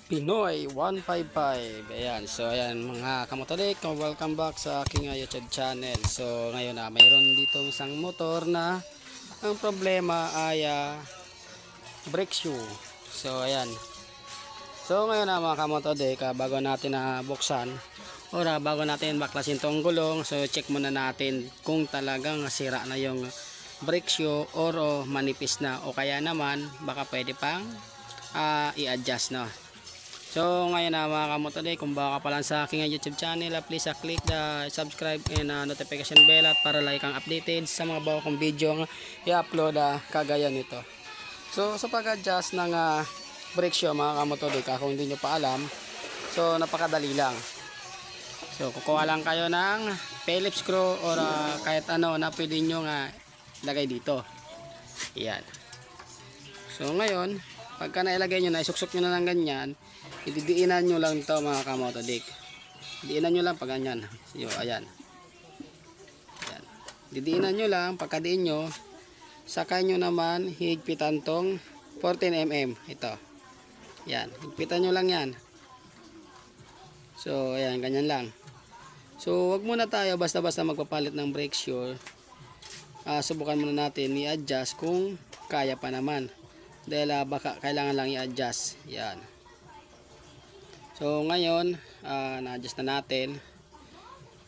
Pinoy 155. Ayan, so ayan mga kamotorik, welcome back sa aking YouTube channel. So ngayon mayroon dito isang motor na ang problema ay brake shoe. So ayan. So ngayon mga kamotorik, bago natin buksan o bago natin baklasin tong gulong, so check muna natin kung talagang sira na yung brake shoe or manipis na, o kaya naman baka pwede pang i-adjust na. So ngayon mga kamotorik, kung baka pa lang sa aking YouTube channel, please click the subscribe and notification bell at para like kang updated sa mga bago kong video i-upload kagaya nito. So sa pag-adjust ng brake shoe mga kamotorik, kung hindi nyo pa alam, so napakadali lang. So kukuha lang kayo ng Phillips screw or kahit ano na pwede nyo lagay dito. Yan. So ngayon, pagka nailagay nyo na, isuksok nyo na ng ganyan, ididiinan nyo lang ito mga kamotorik. Diinan nyo lang pag ganyan. Ayan. Ayan. Didiinan nyo lang, pagkadiin nyo, sakay nyo naman, higpitan tong 14mm. Ito. Ayan. Higpitan nyo lang yan. So, ayan, ganyan lang. So, wag muna tayo basta-basta magpapalit ng brake shoe. Subukan muna natin i-adjust kung kaya pa naman. Dahil baka kailangan lang i-adjust. Yan. So ngayon, na-adjust na natin.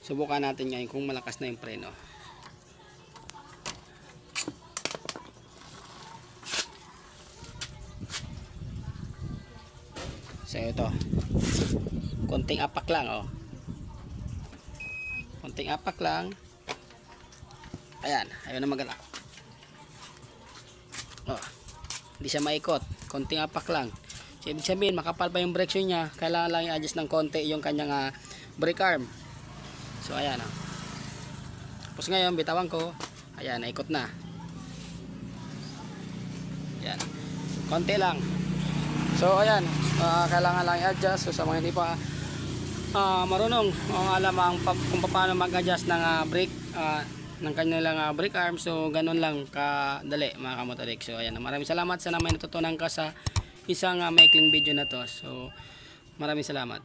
Subukan natin ngayon kung malakas na yung preno. So ito. Konting apak lang, oh. Konting apak lang. Ayan, ayaw na magala. Oh. Hindi siya maikot, konting apak lang. So, ibig sabihin makapal pa yung brake shoe niya, kailangan lang i-adjust ng konti yung kanyang brake arm. So ayan. Tapos ngayon bitawan ko, ayan, naikot na. Ayan, konti lang. So ayan, kailangan lang i-adjust. So sa mga hindi pa marunong alam kung paano mag-adjust ng brake ng kanilang brake arm, so ganun lang kadali mga kamotorik. So ayan, maraming salamat, sana may natutunan ka sa isang maikling video na to. So maraming salamat.